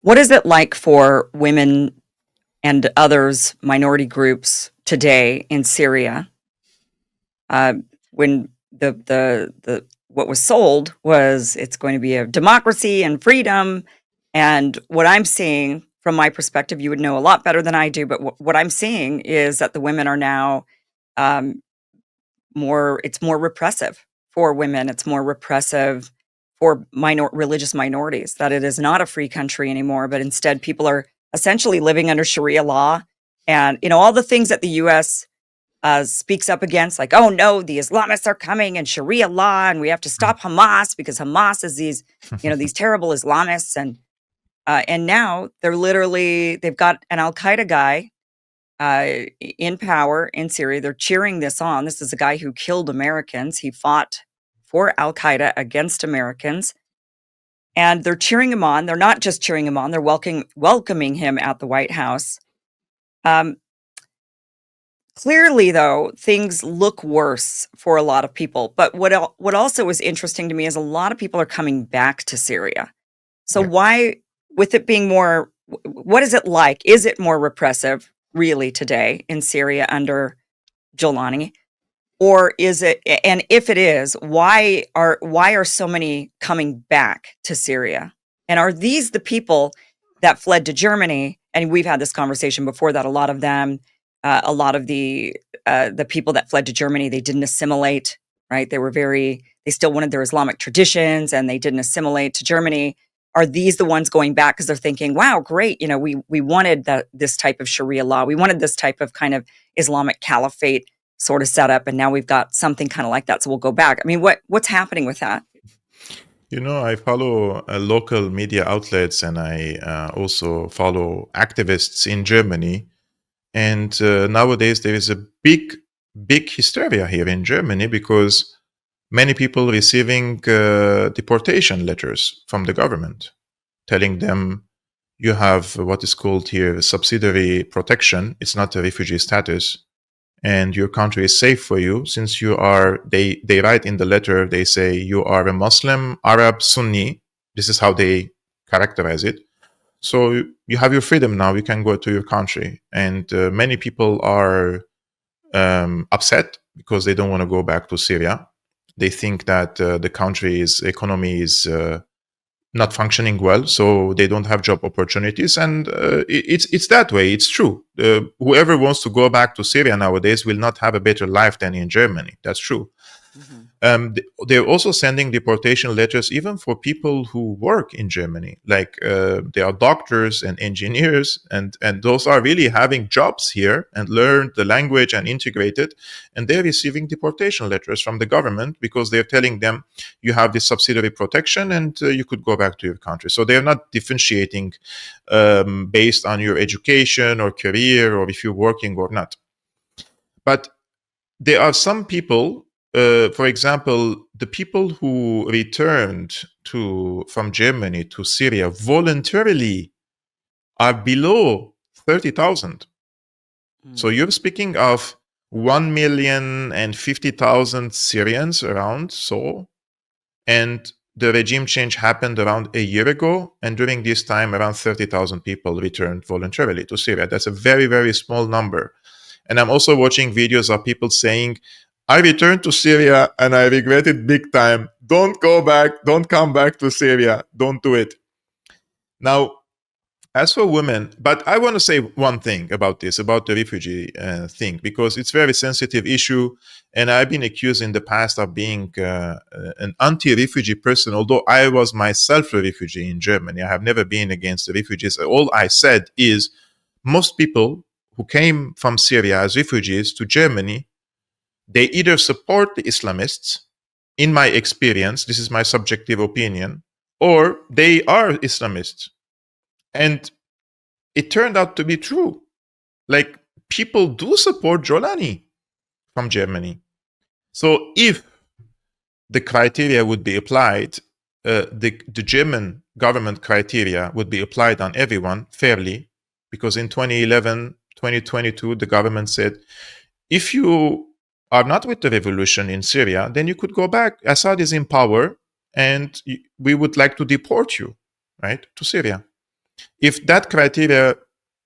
What is it like for women and others, minority groups today in Syria? Uh, when the what was sold was it's going to be a democracy and freedom, and what I'm seeing from my perspective, you would know a lot better than I do, but what I'm seeing is that the women are now um, more. It's more repressive for women. It's more repressive for religious minorities. That it is not a free country anymore, but instead people are essentially living under Sharia law, and all the things that the U.S. Speaks up against, like, oh no, the Islamists are coming and Sharia law, and we have to stop Hamas because Hamas is these, these terrible Islamists, and now they've got an Al Qaeda guy in power in Syria. They're cheering this on. This is a guy who killed Americans. He fought for Al Qaeda against Americans, and they're cheering him on. They're not just cheering him on; they're welcoming him at the White House. Um, Clearly, though, things look worse for a lot of people. But what also is interesting to me is a lot of people are coming back to Syria. So Yeah. why, with it being more, what is it like? Is it more repressive really today in Syria under Jolani? Or is it, and if it is, why are so many coming back to Syria? And are these the people that fled to Germany? And we've had this conversation before that a lot of them, a lot of the people that fled to Germany, they didn't assimilate, right? They still wanted their Islamic traditions and they didn't assimilate to Germany. Are these the ones going back because they're thinking, wow, great, we wanted this type of Sharia law, we wanted this type of kind of Islamic caliphate sort of setup, and now we've got something kind of like that, so we'll go back. I mean, what's happening with that? I follow local media outlets, and I also follow activists in Germany. And nowadays there is a big hysteria here in Germany because many people receiving deportation letters from the government telling them you have what is called here subsidiary protection. It's not a refugee status, and your country is safe for you since you are. They write in the letter, they say you are a Muslim, Arab, Sunni. This is how they characterize it. So you have your freedom now. You can go to your country, and many people are upset because they don't want to go back to Syria. They think that the country's economy is not functioning well, so they don't have job opportunities, and it's that way. It's true. Whoever wants to go back to Syria nowadays will not have a better life than in Germany. That's true. Mhm. They're also sending deportation letters even for people who work in Germany, like they are doctors and engineers, and those are really having jobs here and learned the language and integrated, and they're receiving deportation letters from the government because they're telling them you have this subsidiary protection and you could go back to your country. So they're not differentiating based on your education or career or if you're working or not. But there are some people, for example, the people who returned from Germany to Syria voluntarily are below 30,000. So you're speaking of 1,050,000 Syrians around, and the regime change happened around a year ago, and during this time, around 30,000 people returned voluntarily to Syria. That's a very, very small number. And I'm also watching videos of people saying, I returned to Syria and I regret it big time. Don't go back. Don't come back to Syria. Don't do it. Now, as for women, but I want to say one thing about this, about the refugee thing, because it's a very sensitive issue. And I've been accused in the past of being an anti-refugee person, although I was myself a refugee in Germany. I have never been against the refugees. All I said is most people who came from Syria as refugees to Germany, they either support the Islamists, in my experience, this is my subjective opinion, or they are Islamists. And it turned out to be true. Like, people do support Jolani from Germany. So if the criteria would be applied, the German government criteria would be applied on everyone fairly, because in 2011, 2022, the government said, if you are not with the revolution in Syria, then you could go back. Assad is in power, and we would like to deport you, right, to Syria. If that criteria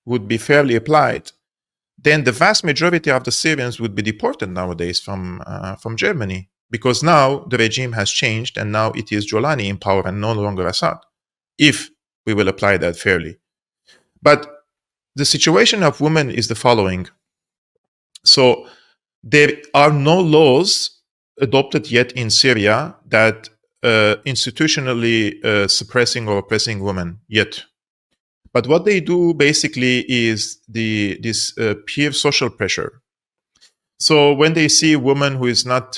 would be fairly applied, then the vast majority of the Syrians would be deported nowadays from Germany, because now the regime has changed and now it is Jolani in power and no longer Assad, if we will apply that fairly. But the situation of women is the following. So there are no laws adopted yet in Syria that institutionally suppressing or oppressing women yet. But what they do basically is this peer social pressure. So when they see a woman who is not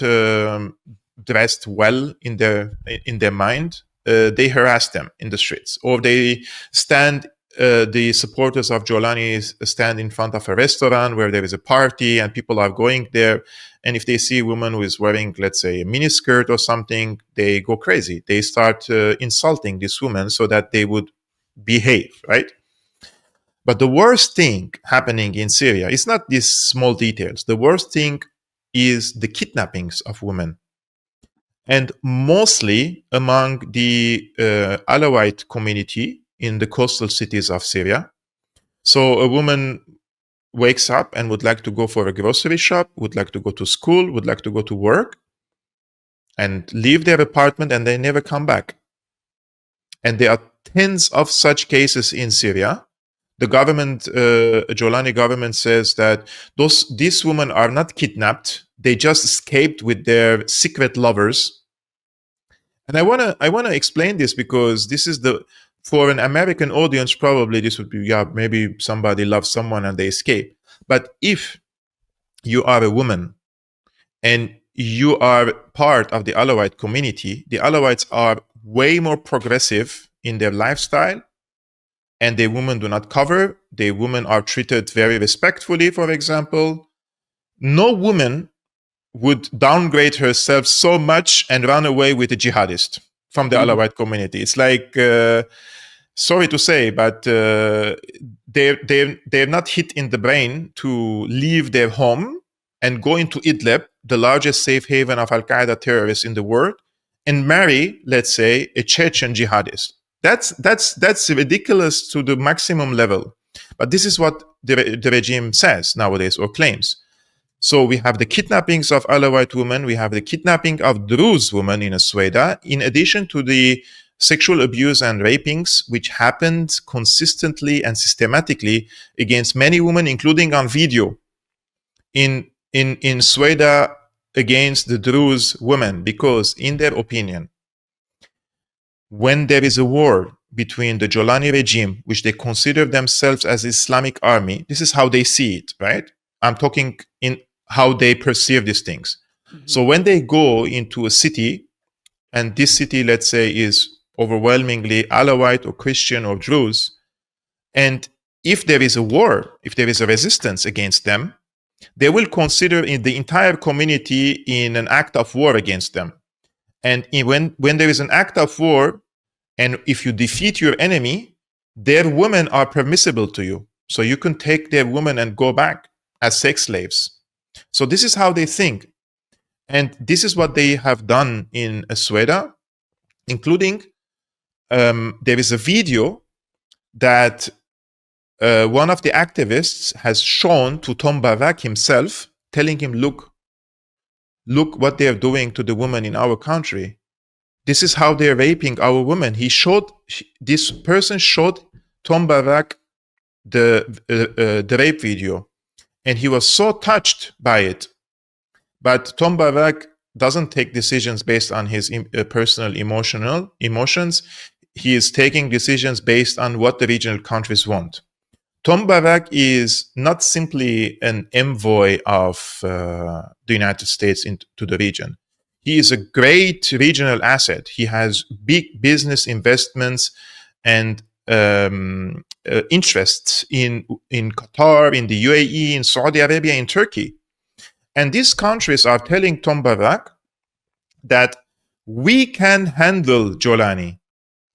dressed well in their mind, they harass them in the streets, or they stand. The supporters of Jolani stand in front of a restaurant where there is a party and people are going there. And if they see a woman who is wearing, let's say, a miniskirt or something, they go crazy. They start insulting this woman so that they would behave, right? But the worst thing happening in Syria is not these small details. The worst thing is the kidnappings of women. And mostly among the Alawite community in the coastal cities of Syria. So a woman wakes up and would like to go for a grocery shop, would like to go to school, would like to go to work, and leave their apartment, and they never come back. And there are tens of such cases in Syria. The government, Jolani government, says that these women are not kidnapped; they just escaped with their secret lovers. And I wanna explain this, because this is for an American audience, probably this would be, maybe somebody loves someone and they escape. But if you are a woman and you are part of the Alawite community, the Alawites are way more progressive in their lifestyle, and the women do not cover. The women are treated very respectfully, for example. No woman would downgrade herself so much and run away with a jihadist from the Alawite community. It's like, sorry to say, but they're not hit in the brain to leave their home and go into Idlib, the largest safe haven of Al-Qaeda terrorists in the world, and marry, let's say, a Chechen jihadist. That's ridiculous to the maximum level. But this is what the regime says nowadays, or claims. So we have the kidnappings of Alawite women, we have the kidnapping of Druze women in Asweda, in addition to the sexual abuse and rapings, which happened consistently and systematically against many women, including on video in Sweda against the Druze women, because in their opinion, when there is a war between the Jolani regime, which they consider themselves as Islamic army, this is how they see it, right? I'm talking in how they perceive these things. Mm-hmm. So when they go into a city, and this city, let's say, is overwhelmingly Alawite or Christian or Druze, and if there is a war, if there is a resistance against them, they will consider the entire community in an act of war against them. And when there is an act of war, and if you defeat your enemy, their women are permissible to you. So you can take their women and go back as sex slaves. So this is how they think. And this is what they have done in Asweda, including there is a video that one of the activists has shown to Tom Barak himself, telling him, look what they are doing to the women in our country. This is how they're raping our women. This person showed Tom Barak the rape video, and he was so touched by it. But Tom Barak doesn't take decisions based on his personal emotions. He is taking decisions based on what the regional countries want. Tom Barak is not simply an envoy of the United States into the region. He is a great regional asset. He has big business investments and interests in Qatar, in the UAE, in Saudi Arabia, in Turkey. And these countries are telling Tom Barak that we can handle Jolani.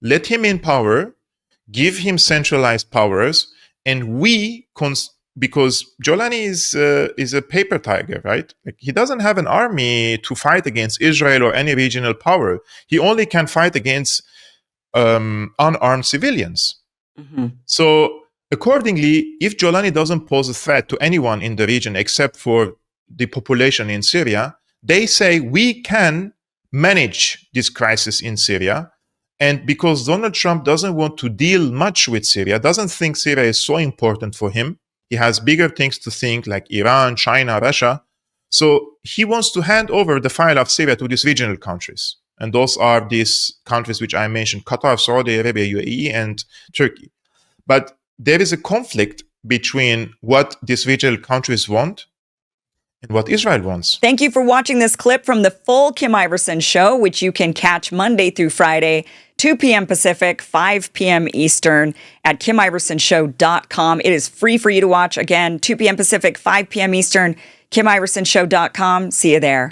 Let him in power, give him centralized powers, and because Jolani is a paper tiger, right? Like, he doesn't have an army to fight against Israel or any regional power. He only can fight against unarmed civilians. Mhm. So accordingly, if Jolani doesn't pose a threat to anyone in the region except for the population in Syria, they say we can manage this crisis in Syria. And because Donald Trump doesn't want to deal much with Syria, doesn't think Syria is so important for him, he has bigger things to think like Iran, China, Russia. So he wants to hand over the file of Syria to these regional countries. And those are these countries which I mentioned: Qatar, Saudi Arabia, UAE, and Turkey. But there is a conflict between what these regional countries want and what Israel wants. Thank you for watching this clip from the full Kim Iverson Show, which you can catch Monday through Friday, 2 p.m. Pacific, 5 p.m. Eastern at KimIversonShow.com. It is free for you to watch. Again, 2 p.m. Pacific, 5 p.m. Eastern, KimIversonShow.com. See you there.